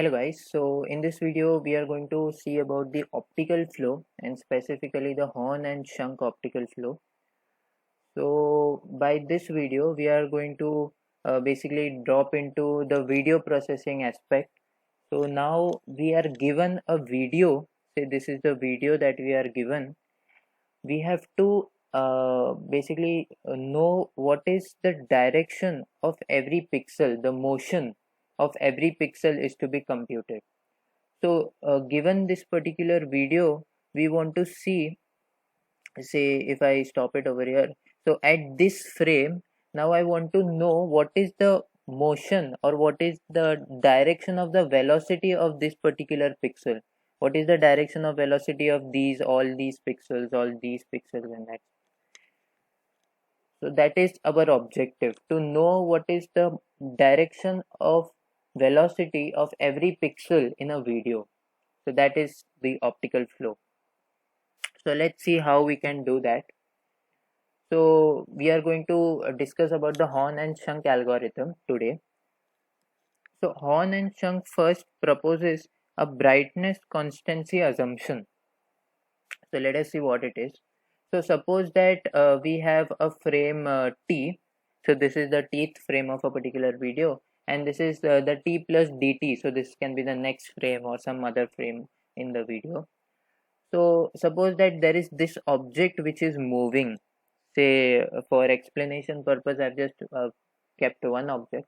Hello guys, so in this video we are going to see about the optical flow and specifically the Horn and shunt optical flow. So by this video we are going to basically drop into the video processing aspect. So now we are given a video, say this is the video that we are given. We have to basically know what is the direction of every pixel, the motion of every pixel is to be computed. So given this particular video, we want to see, say if I stop it over here. So at this frame, now I want to know what is the motion or what is the direction of the velocity of this particular pixel. What is the direction of velocity of these, all these pixels, and that. So that is our objective, to know what is the direction of velocity of every pixel in a video. So that is the optical flow. So let's see how we can do that. So we are going to discuss about the Horn and shunt algorithm today. So Horn and shunt first proposes a brightness constancy assumption. So let us see what it is. So suppose that we have a frame t. So this is the tth frame of a particular video, and this is the t plus dt. So this can be the next frame or some other frame in the video. So suppose that there is this object which is moving. Say for explanation purpose I've just kept one object.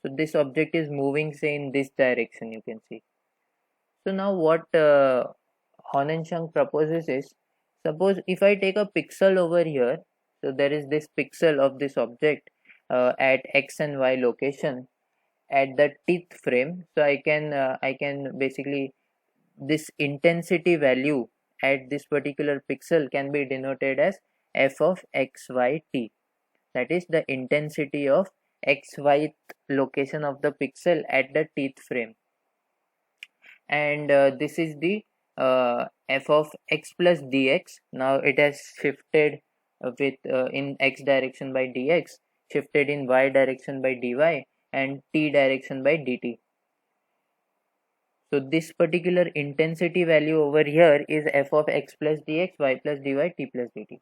So this object is moving, say in this direction, you can see. So now what Horn and shunt proposes is, suppose if I take a pixel over here, so there is this pixel of this object at x and y location at the tth frame. So I can basically, this intensity value at this particular pixel can be denoted as f of xyt. That is the intensity of xy location of the pixel at the tth frame, and this is the f of x plus dx. Now it has shifted with in x direction by dx, shifted in y direction by dy, and t direction by dt. So this particular intensity value over here is f of x plus dx, y plus dy, t plus dt.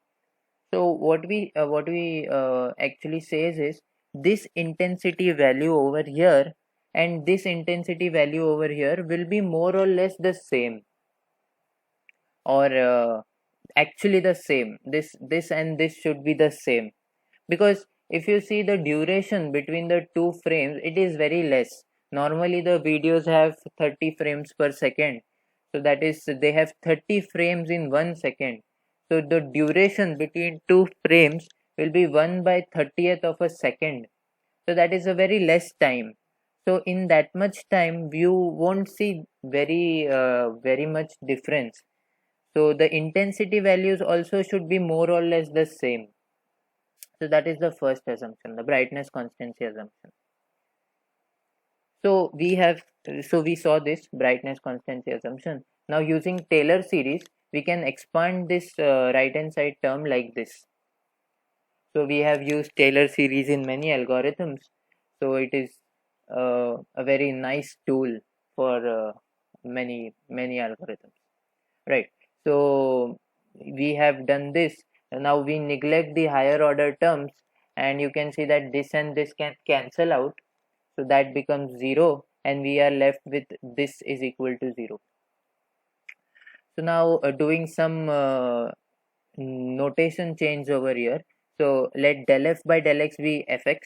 So what we actually says is, this intensity value over here and this intensity value over here will be more or less the same, or actually the same. This and this should be the same, because if you see the duration between the two frames, it is very less. Normally the videos have 30 frames per second, so that is, they have 30 frames in 1 second. So the duration between two frames will be 1 by 30th of a second. So that is a very less time. So in that much time you won't see very much difference. So the intensity values also should be more or less the same. So that is the first assumption, the brightness constancy assumption. So we saw this brightness constancy assumption. Now using Taylor series, we can expand this right hand side term like this. So we have used Taylor series in many algorithms. So it is a very nice tool for many algorithms, right? So we have done this. Now we neglect the higher order terms, and you can see that this and this can cancel out, so that becomes 0, and we are left with this is equal to 0. So now doing some notation change over here. So let del f by del x be fx,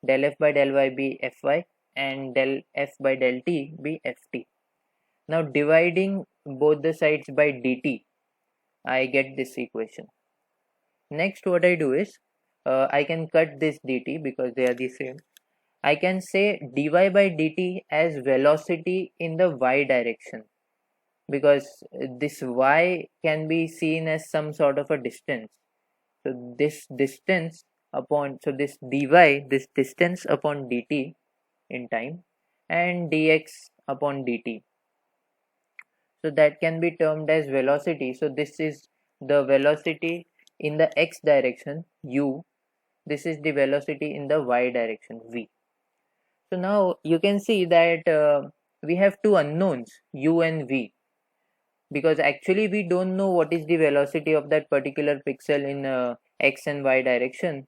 del f by del y be fy, and del f by del t be ft. Now dividing both the sides by dt, I get this equation. Next what I do is, I can cut this dt because they are the same. I can say dy by dt as velocity in the y direction, because this y can be seen as some sort of a distance. So this distance upon, so this dy, this distance upon dt in time, and dx upon dt. So that can be termed as velocity. So this is the velocity in the x direction u, this is the velocity in the y direction v. So now you can see that we have two unknowns, u and v, because actually we don't know what is the velocity of that particular pixel in x and y direction.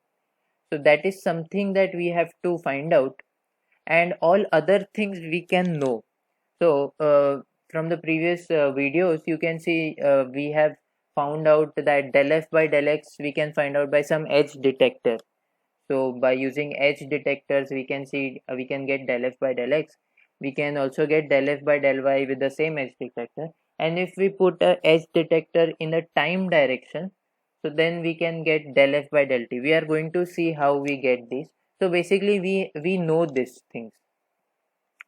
So that is something that we have to find out, and all other things we can know. So from the previous videos you can see we have found out that del f by del x we can find out by some edge detector. So by using edge detectors we can see we can get del f by del x. We can also get del f by del y with the same edge detector, and if we put a edge detector in the time direction, so then we can get del f by del t. We are going to see how we get this. So basically we know these things.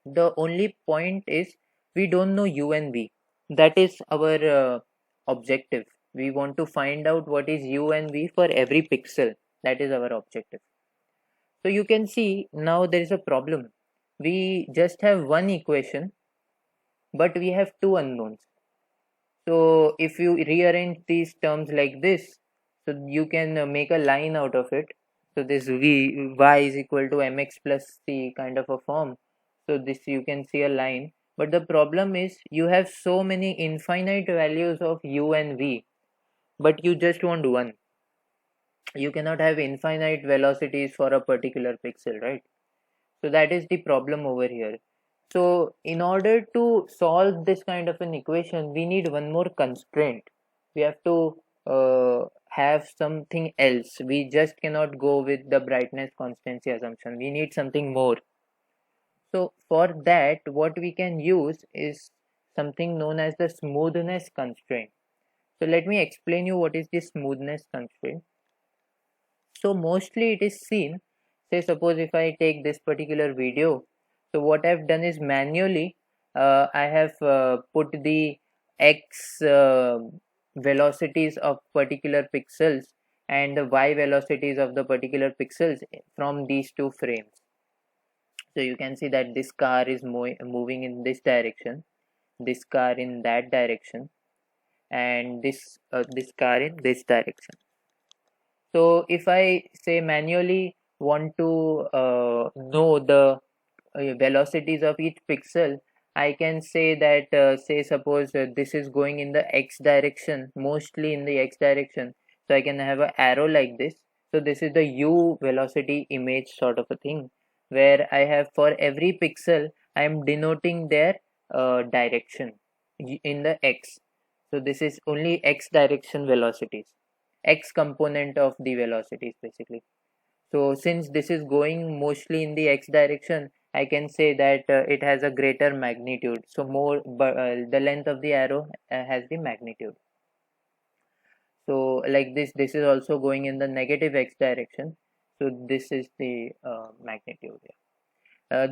The only point is we don't know u and v. That is our objective. We want to find out what is u and v for every pixel. That is our objective. So you can see now there is a problem. We just have one equation, but we have two unknowns. So if you rearrange these terms like this, so you can make a line out of it. So this y is equal to mx plus c kind of a form. So this you can see a line. But the problem is you have so many infinite values of u and v, but you just want one. You cannot have infinite velocities for a particular pixel, right? So that is the problem over here. So in order to solve this kind of an equation, we need one more constraint. We have to have something else. We just cannot go with the brightness constancy assumption. We need something more. So for that, what we can use is something known as the smoothness constraint. So let me explain you what is the smoothness constraint. So mostly it is seen, say suppose if I take this particular video, so what I've done is manually I have put the x velocities of particular pixels and the y velocities of the particular pixels from these two frames. So you can see that this car is moving in this direction, this car in that direction, and this car in this direction. So if I say manually want to know the velocities of each pixel, I can say that say suppose this is going in the x direction, mostly in the x direction. So I can have an arrow like this. So this is the u velocity image sort of a thing, where I have for every pixel I am denoting their direction in the x. So this is only x direction velocities, x component of the velocities basically. So since this is going mostly in the x direction, I can say that it has a greater magnitude. So more, the length of the arrow has the magnitude. So like this is also going in the negative x direction. So this is the magnitude.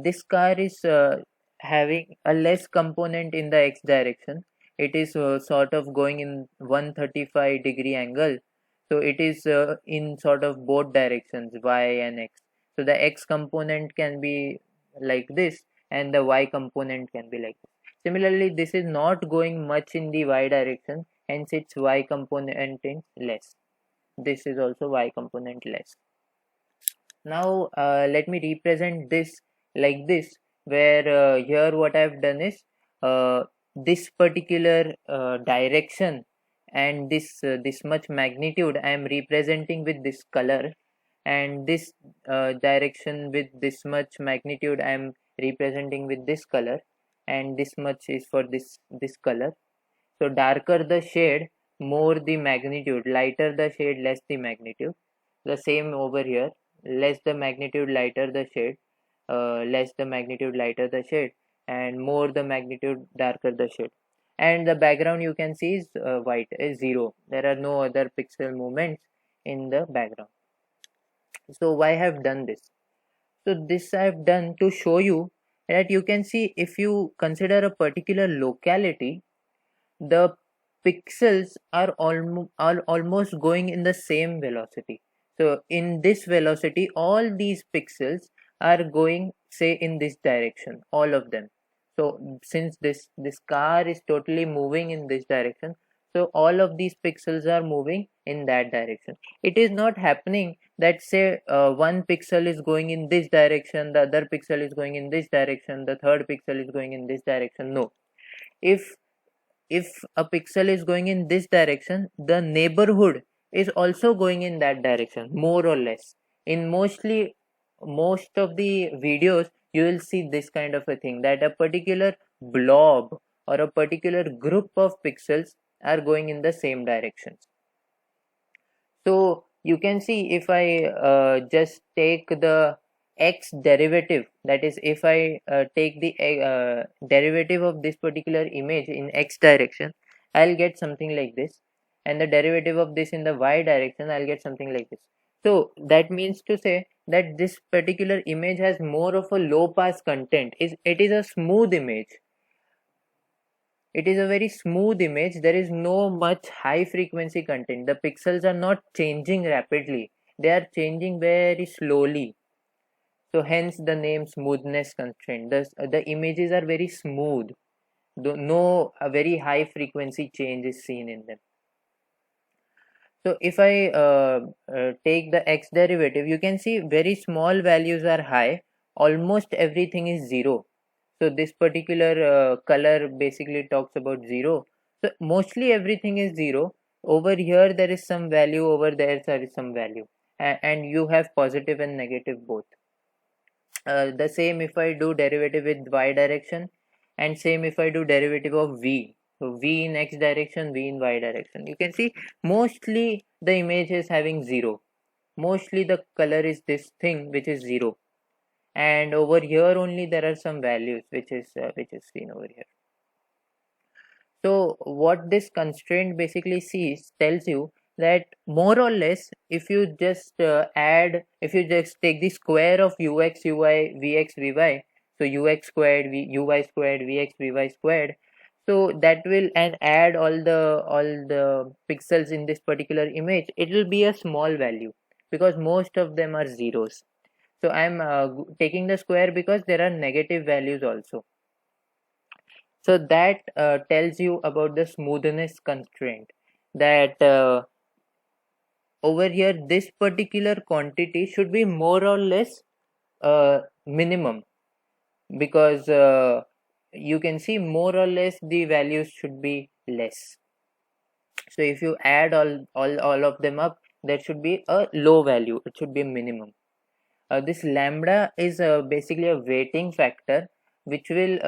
This car is having a less component in the x direction. It is sort of going in 135-degree angle. So it is in sort of both directions, y and x. So the x component can be like this and the y component can be like this. Similarly, this is not going much in the y direction, hence its y component is less. This is also y component less. Now let me represent this like this, where here what I've done is this particular direction and this much magnitude I am representing with this color, and this direction with this much magnitude I am representing with this color, and this much is for this color. So darker the shade, more the magnitude, lighter the shade, less the magnitude. The same over here, less the magnitude, lighter the shade, less the magnitude, lighter the shade, and more the magnitude, darker the shade. And the background you can see is white, is zero. There are no other pixel movements in the background. So why have done this? So this I have done to show you that you can see if you consider a particular locality, the pixels are almost going in the same velocity. So in this velocity, all these pixels are going, say, in this direction, all of them. So since this car is totally moving in this direction, So all of these pixels are moving in that direction. It is not happening that say one pixel is going in this direction, the other pixel is going in this direction, the third pixel is going in this direction. No, if a pixel is going in this direction, the neighborhood is also going in that direction, more or less. In most of the videos you will see this kind of a thing, that a particular blob or a particular group of pixels are going in the same directions. So you can see, if I just take the x derivative, that is if I take the derivative of this particular image in x direction, I'll get something like this, and the derivative of this in the y direction, I'll get something like this. So that means to say that this particular image has more of a low pass content. It is a smooth image. It is a very smooth image. There is no much high frequency content. The pixels are not changing rapidly, they are changing very slowly. So hence the name smoothness constraint. The images are very smooth, no a very high frequency change is seen in them. So if I take the x derivative, you can see very small values are high, almost everything is zero. So this particular color basically talks about 0. So mostly everything is 0. Over here there is some value, over there is some value, and you have positive and negative both. The same if I do derivative with y direction, and same if I do derivative of v. So v in x direction, v in y direction. You can see mostly the image is having 0. Mostly the color is this thing which is 0. And over here only there are some values which is seen over here. So what this constraint basically tells you that more or less, if you just if you just take the square of ux, uy, vx, vy, so ux squared, uy squared, vx, vy squared, so that will, and add all the pixels in this particular image, it will be a small value because most of them are zeros. So I'm taking the square because there are negative values also. So that tells you about the smoothness constraint, that over here this particular quantity should be more or less minimum, because you can see more or less the values should be less. So if you add all of them up, there should be a low value, it should be a minimum. This lambda is basically a weighting factor which will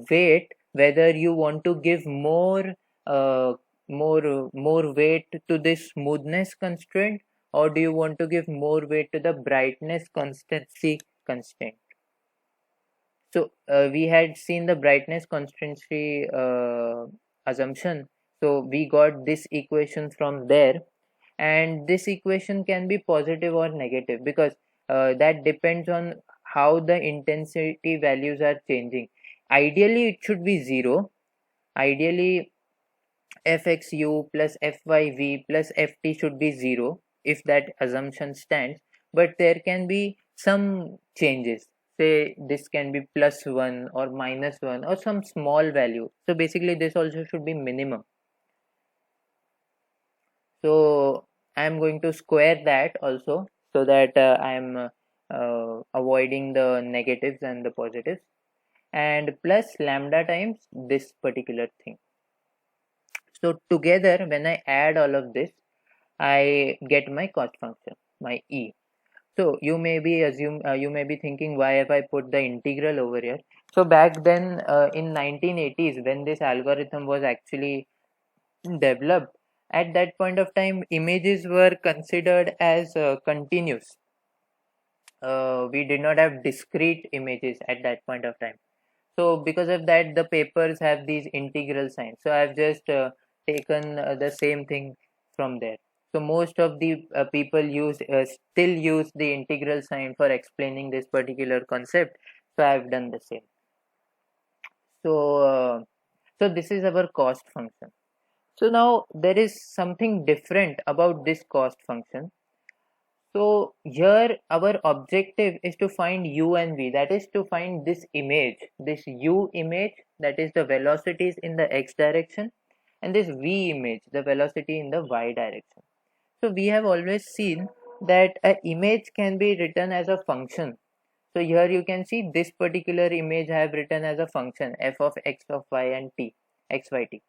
weight whether you want to give uh, more weight to this smoothness constraint, or do you want to give more weight to the brightness constancy constraint. So we had seen the brightness constancy assumption, so we got this equation from there, and this equation can be positive or negative because that depends on how the intensity values are changing. Ideally it should be 0. Ideally fxu plus fyv plus ft should be 0 if that assumption stands, but there can be some changes. Say this can be +1 or -1 or some small value, so basically this also should be minimum. So I am going to square that also, so that I am avoiding the negatives and the positives, and plus lambda times this particular thing. So together when I add all of this, I get my cost function, my E. So you may be thinking, why have I put the integral over here? So back then in 1980s, when this algorithm was actually developed, at that point of time images were considered as continuous. We did not have discrete images at that point of time, so because of that the papers have these integral signs. So I've just taken the same thing from there. So most of the people still use the integral sign for explaining this particular concept, so I've done the same. So so this is our cost function. So now there is something different about this cost function. So here our objective is to find u and v, that is to find this image, this u image, that is the velocities in the x direction, and this v image, the velocity in the y direction. So we have always seen that an image can be written as a function. So here you can see this particular image I have written as a function f of x of y and t, x y t,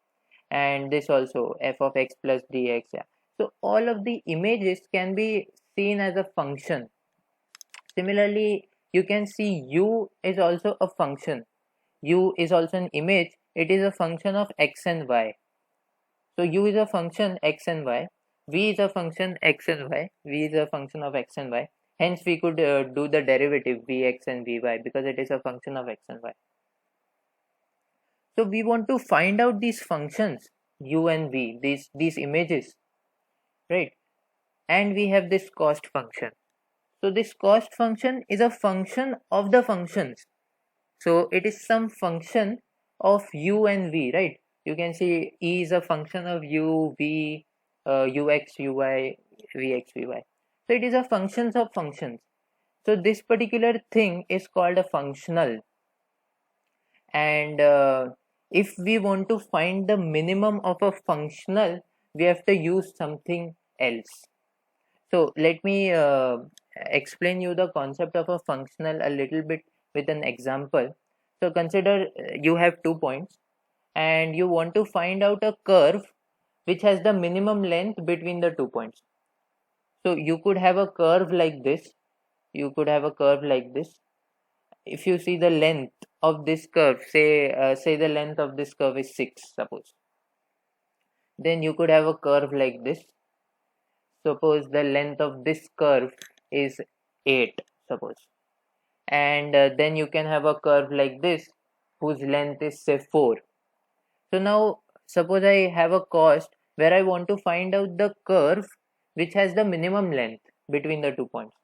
and this also f of x plus dx. Yeah. So all of the images can be seen as a function. Similarly, you can see u is also a function. U is also an image. It is a function of x and y. So u is a function x and y. V is a function x and y. V is a function of x and y. Hence, we could do the derivative vx and vy because it is a function of x and y. So we want to find out these functions u and v, these images, right? And we have this cost function. So this cost function is a function of the functions. So it is some function of u and v, right? You can see E is a function of u, v, ux, uy, vx, vy. So it is a functions of functions. So this particular thing is called a functional. And if we want to find the minimum of a functional, we have to use something else. So let me explain you the concept of a functional a little bit with an example. So consider you have 2 points and you want to find out a curve which has the minimum length between the 2 points. So you could have a curve like this. You could have a curve like this. If you see the length of this curve, say the length of this curve is 6, suppose. Then you could have a curve like this. Suppose the length of this curve is 8, suppose. And then you can have a curve like this whose length is say 4. So now suppose I have a cost where I want to find out the curve which has the minimum length between the 2 points.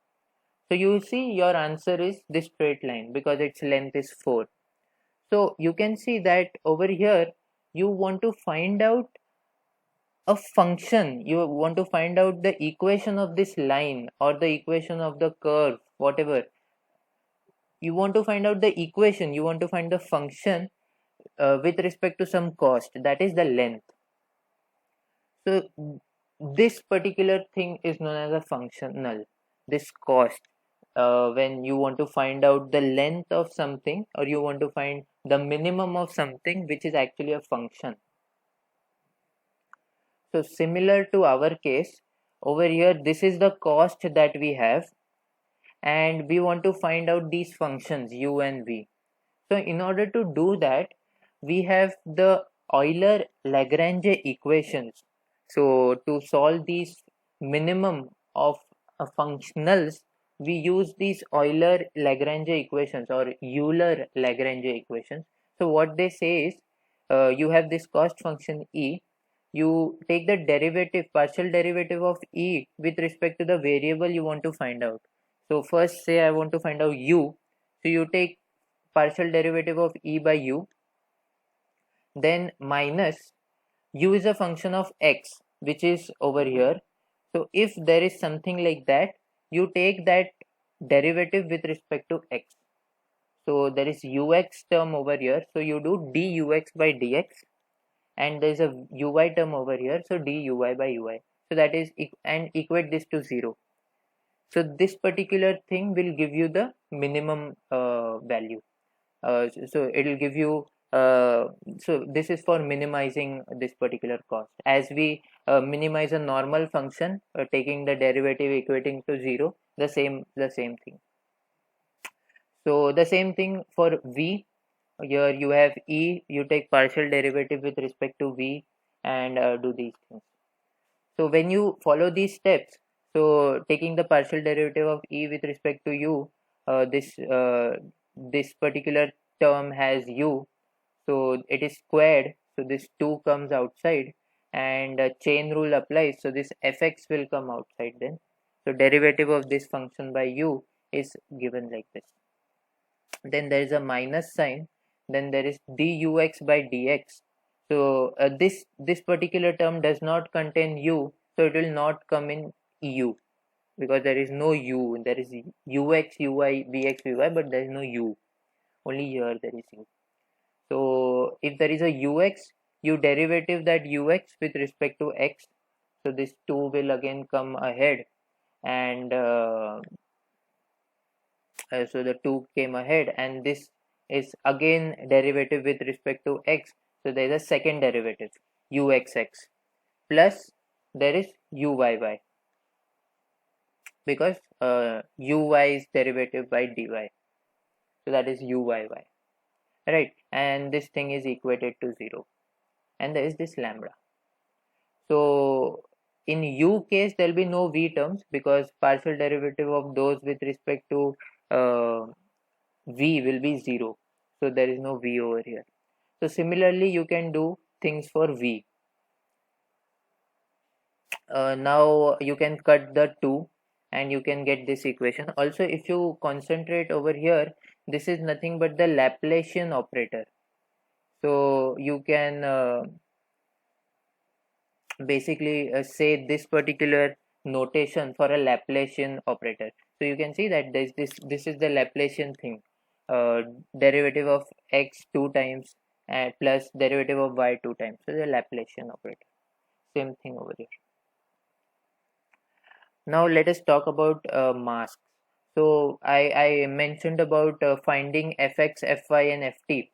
So you see your answer is this straight line because its length is 4. So you can see that over here you want to find out a function. You want to find out the equation of this line or the equation of the curve, whatever. You want to find out the equation, you want to find the function with respect to some cost, that is the length. So this particular thing is known as a functional, this cost. When you want to find out the length of something or you want to find the minimum of something which is actually a function. So similar to our case over here, this is the cost that we have and we want to find out these functions u and v. So in order to do that, we have the Euler-Lagrange equations. So to solve these minimum of functionals, we use these Euler-Lagrange equations or Euler-Lagrange equations. So what they say is, you have this cost function e, you take the derivative, partial derivative of e with respect to the variable you want to find out. So first say I want to find out u, so you take partial derivative of e by u, then minus u is a function of x which is over here. So if there is something like that, you take that derivative with respect to x. So there is ux term over here, so you do dux by dx, and there is a uy term over here, so duy by uy. So that is, and equate this to 0. So this particular thing will give you the minimum value. So it will give you so this is for minimizing this particular cost. As we minimize a normal function, taking the derivative equating to 0, the same thing. So the same thing for v. Here you have e, you take partial derivative with respect to v and do these things. So when you follow these steps, so taking the partial derivative of e with respect to u, this particular term has u, so it is squared, so this 2 comes outside and chain rule applies, so this fx will come outside then. So derivative of this function by u is given like this. Then there is a minus sign, then there is dux by dx. So this particular term does not contain u, so it will not come in u because there is no u. There is ux, uy, vx, vy, but there is no u. Only here there is u. So if there is a ux, you derivative that ux with respect to x. So this 2 will again come ahead, and so the 2 came ahead, and this is again derivative with respect to x. So there is a second derivative uxx, plus there is uyy, because uy is derivative by dy, so that is uyy, right? And this thing is equated to 0, and there is this lambda. So in u case there will be no v terms, because partial derivative of those with respect to v will be 0, so there is no v over here. So similarly you can do things for v. Now you can cut the 2 and you can get this equation. Also, if you concentrate over here, this is nothing but the Laplacian operator. So you can basically say this particular notation for a Laplacian operator. So you can see that this is the Laplacian thing, derivative of x 2 times and plus derivative of y 2 times. So the Laplacian operator, same thing over here. Now let us talk about masks. So I mentioned about finding fx, fy and ft.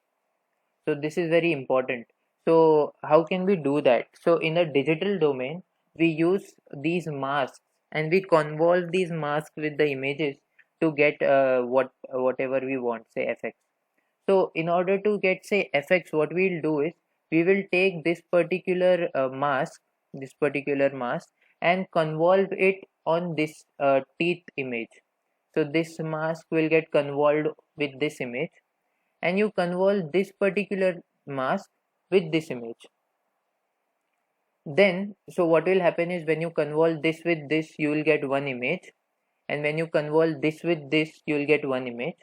So this is very important. So how can we do that? So in a digital domain, we use these masks and we convolve these masks with the images to get whatever we want, say fx. So in order to get say fx, what we'll do is we will take this particular mask, and convolve it on this teeth image. So this mask will get convolved with this image, and you convolve this particular mask with this image. Then so what will happen is when you convolve this with this, you will get one image, and when you convolve this with this, you will get one image.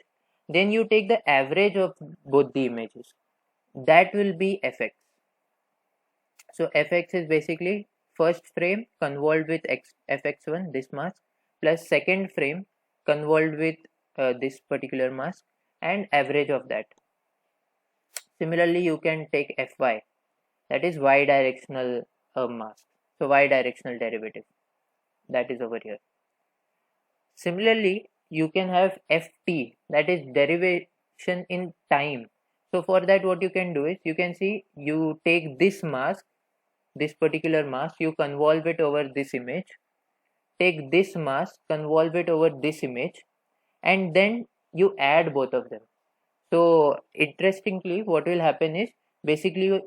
Then you take the average of both the images, that will be fx. So fx is basically first frame convolved with fx1, this mask, plus second frame convolved with this particular mask, and average of that. Similarly you can take fy, that is y directional mask, so y directional derivative, that is over here. Similarly you can have ft, that is derivation in time. So for that what you can do is, you can see, you take this mask, this particular mask, you convolve it over this image, take this mask, convolve it over this image, and then you add both of them. So interestingly what will happen is, basically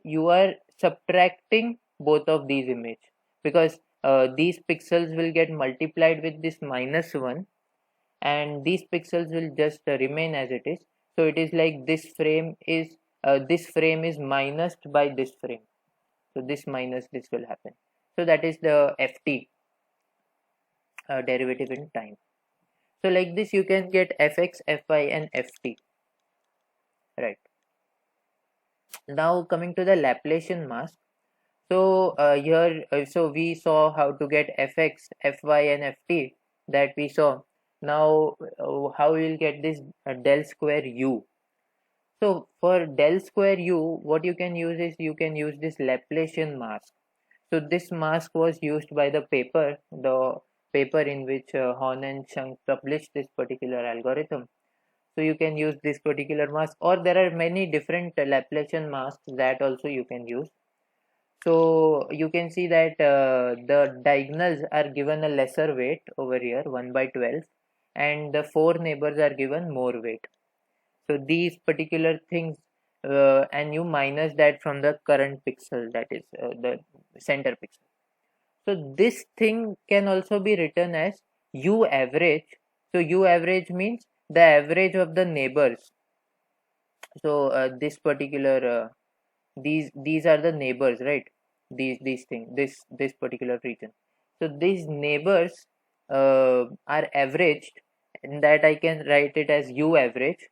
you are subtracting both of these image, because these pixels will get multiplied with this -1 and these pixels will just remain as it is. So it is like this frame is minused by this frame, so this minus this will happen. So that is the ft, derivative in time. So like this you can get fx, fy and ft, right? Now coming to the Laplacian mask. So here so we saw how to get fx, fy and ft, that we saw. Now how we will get this del square u. So for del square u, what you can use is, you can use this Laplacian mask. So this mask was used by the paper in which Horn and Shunk published this particular algorithm. So you can use this particular mask, or there are many different Laplacian masks that also you can use. So you can see that the diagonals are given a lesser weight over here, 1/12, and the 4 neighbors are given more weight. So these particular things, and you minus that from the current pixel, that is the center pixel. So this thing can also be written as u average. So u average means the average of the neighbors. So this particular these are the neighbors, right? These things, this particular region. So these neighbors are averaged, and that I can write it as u average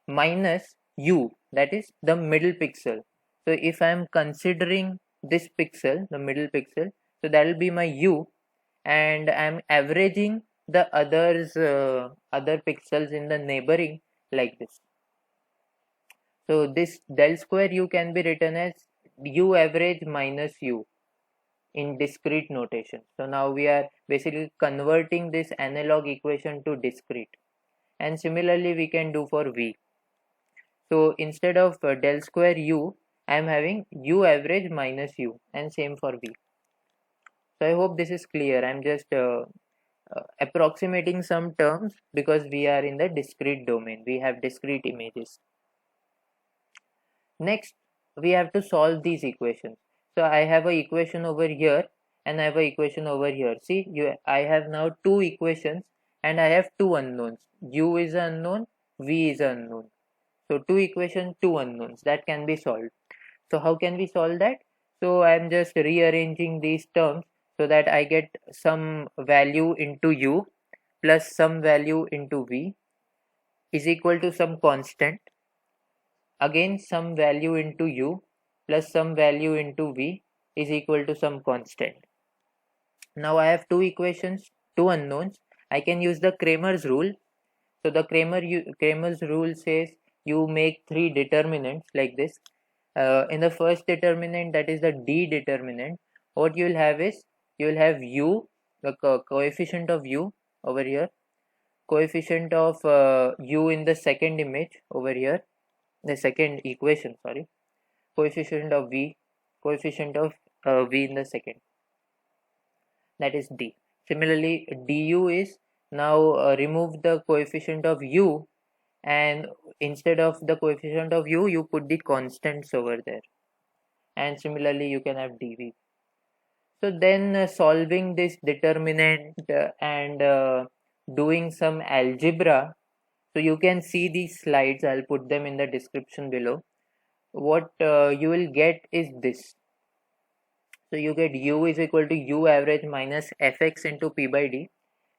minus u, that is the middle pixel. So if I am considering this pixel, the middle pixel, so that will be my u, and I am averaging the other pixels in the neighboring like this. So this del square u can be written as u average minus u in discrete notation. So now we are basically converting this analog equation to discrete, and similarly we can do for v. So instead of del square u, I am having u average minus u, and same for v. So I hope this is clear. I'm just approximating some terms because we are in the discrete domain. We have discrete images. Next, we have to solve these equations. So I have a equation over here and I have a equation over here. See, I have now two equations and I have two unknowns. U is an unknown, V is an unknown. So two equations, two unknowns, that can be solved. So how can we solve that? So I am just rearranging these terms so that I get some value into U plus some value into V is equal to some constant, again some value into U plus some value into V is equal to some constant. Now I have two equations, two unknowns. I can use the Cramer's rule. So the Cramer's rule says you make three determinants like this. In the first determinant, that is the D determinant, what you will have is you will have U, the coefficient of U over here, coefficient of U in the second image over here, the second equation, sorry, coefficient of V, coefficient of V in the second, that is D. Similarly, du is now remove the coefficient of U, and instead of the coefficient of U, you put the constants over there, and similarly you can have dV. So then solving this determinant and doing some algebra, so you can see these slides, I'll put them in the description below. What you will get is this. So you get u is equal to u average minus fx into p by d,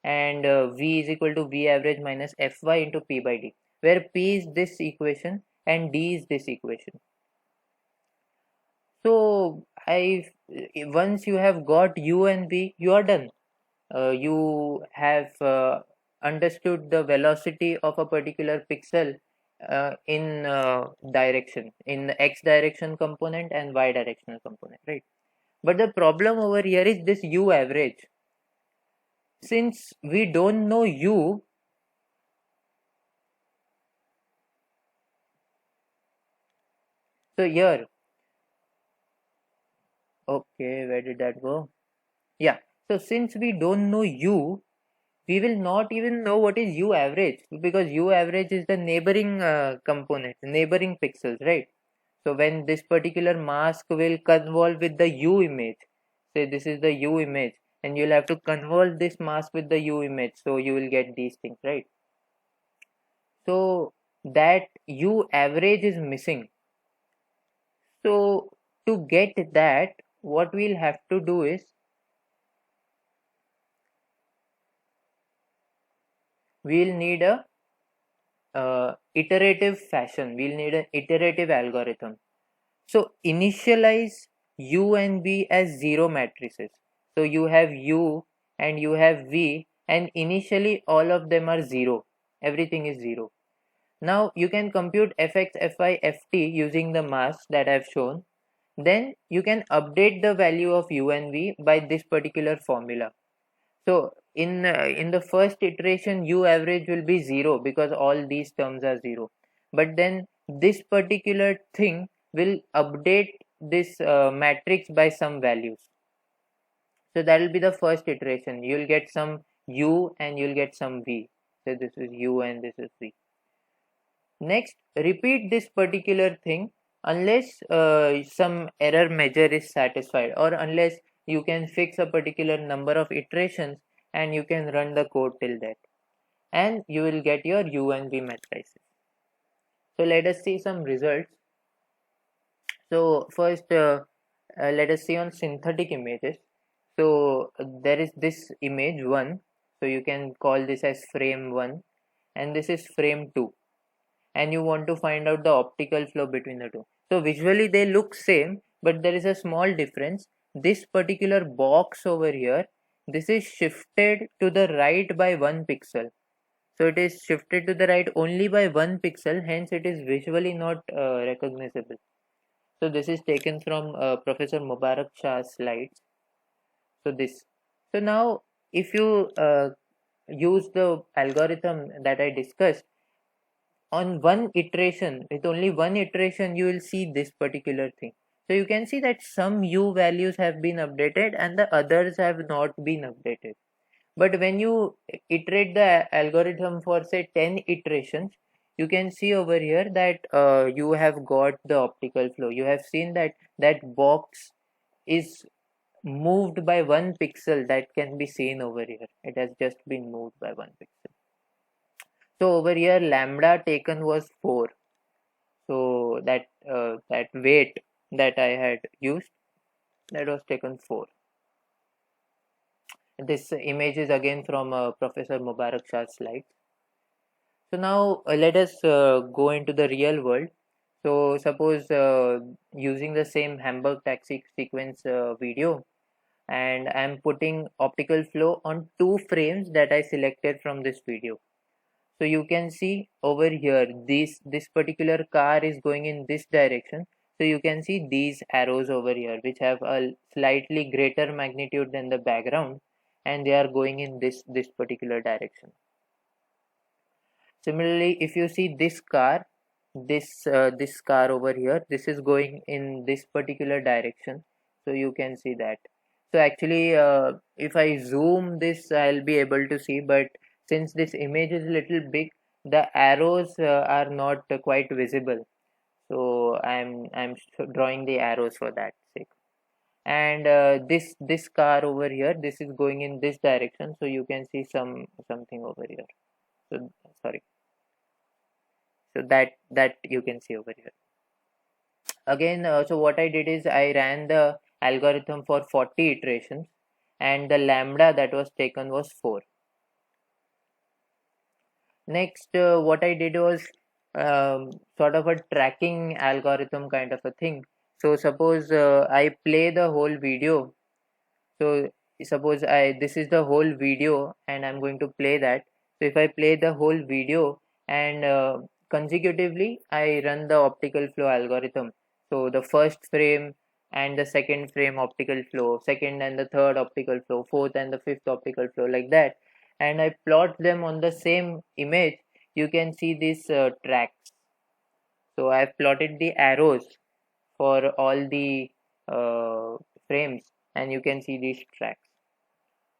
and v is equal to v average minus fy into p by d, where p is this equation and d is this equation. So once you have got u and v, you are done. You have understood the velocity of a particular pixel in direction, in the x direction component and y directional component, right? But the problem over here is this u average. Since we don't know u, so here, okay, where did that go? Yeah, so since we don't know u, we will not even know what is u average, because u average is the neighboring component, neighboring pixels, right? So when this particular mask will convolve with the u image, say this is the u image, and you'll have to convolve this mask with the u image, so you will get these things, right? So that u average is missing. So to get that, what we'll have to do is we'll need a iterative fashion, we'll need an iterative algorithm. So initialize u and v as zero matrices. So you have u and you have v, and initially all of them are zero, everything is zero. Now you can compute fx, fy, ft using the masks that I've shown. Then you can update the value of u and v by this particular formula. So in the first iteration, u average will be 0 because all these terms are 0. But then this particular thing will update this matrix by some values. So that will be the first iteration. You will get some u and you will get some v. So this is u and this is v. Next, repeat this particular thing unless some error measure is satisfied, or unless you can fix a particular number of iterations and you can run the code till that, and you will get your u and v matrices. So let us see some results. So first let us see on synthetic images. So there is this image 1, so you can call this as frame 1, and this is frame 2, and you want to find out the optical flow between the two. So visually they look same, but there is a small difference. This particular box over here, this is shifted to the right by 1 pixel. So it is shifted to the right only by 1 pixel, hence it is visually not recognizable. So this is taken from Professor Mubarak Shah's slides. So this. So now, if you use the algorithm that I discussed, on one iteration, with only one iteration, you will see this particular thing. So you can see that some u values have been updated and the others have not been updated. But when you iterate the algorithm for say 10 iterations, you can see over here that you have got the optical flow. You have seen that that box is moved by one pixel, that can be seen over here. It has just been moved by one pixel. So over here lambda taken was 4. So that weight that I had used, that was taken 4. This image is again from Professor Mubarak Shah's slides. So now let us go into the real world. So suppose using the same Hamburg taxi sequence video, and I'm putting optical flow on 2 frames that I selected from this video. So you can see over here this particular car is going in this direction. So you can see these arrows over here which have a slightly greater magnitude than the background, and they are going in this particular direction. Similarly, if you see this car, this car over here, this is going in this particular direction. So you can see that. So actually, if I zoom this, I'll be able to see. But since this image is a little big, the arrows are not quite visible. So I'm drawing the arrows for that sake. And this car over here, this is going in this direction. So you can see something over here. So sorry. So that you can see over here again. So what I did is I ran the algorithm for 40 iterations, and the lambda that was taken was 4. Next, what I did was sort of a tracking algorithm kind of a thing. So suppose I play the whole video. So suppose this is the whole video and I'm going to play that. So if I play the whole video and consecutively I run the optical flow algorithm. So the first frame and the second frame optical flow, second and the third optical flow, fourth and the fifth optical flow, like that, and I plot them on the same image, you can see these tracks. So I've plotted the arrows for all the frames, and you can see these tracks.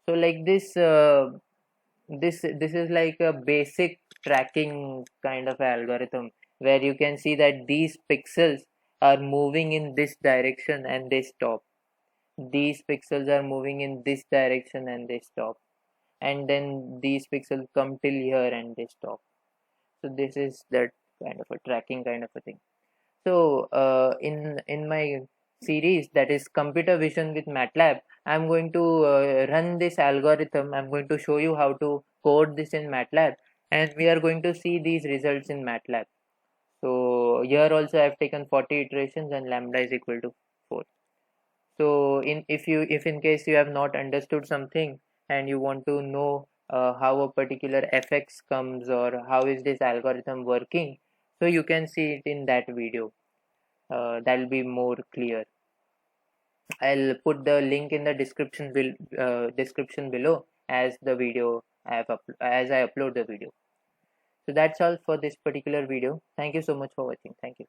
So like this is like a basic tracking kind of algorithm, where you can see that these pixels are moving in this direction and they stop. These pixels are moving in this direction and they stop, and then these pixels come till here and they stop. So this is that kind of a tracking kind of a thing. So in my series, that is computer vision with MATLAB, I'm going to run this algorithm. I'm going to show you how to code this in MATLAB, and we are going to see these results in MATLAB. So here also I've taken 40 iterations and lambda is equal to 4. So if in case you have not understood something and you want to know how a particular fx comes or how is this algorithm working, so you can see it in that video. That'll be more clear. I'll put the link in the description below as the video as I upload the video. So that's all for this particular video. Thank you so much for watching. Thank you.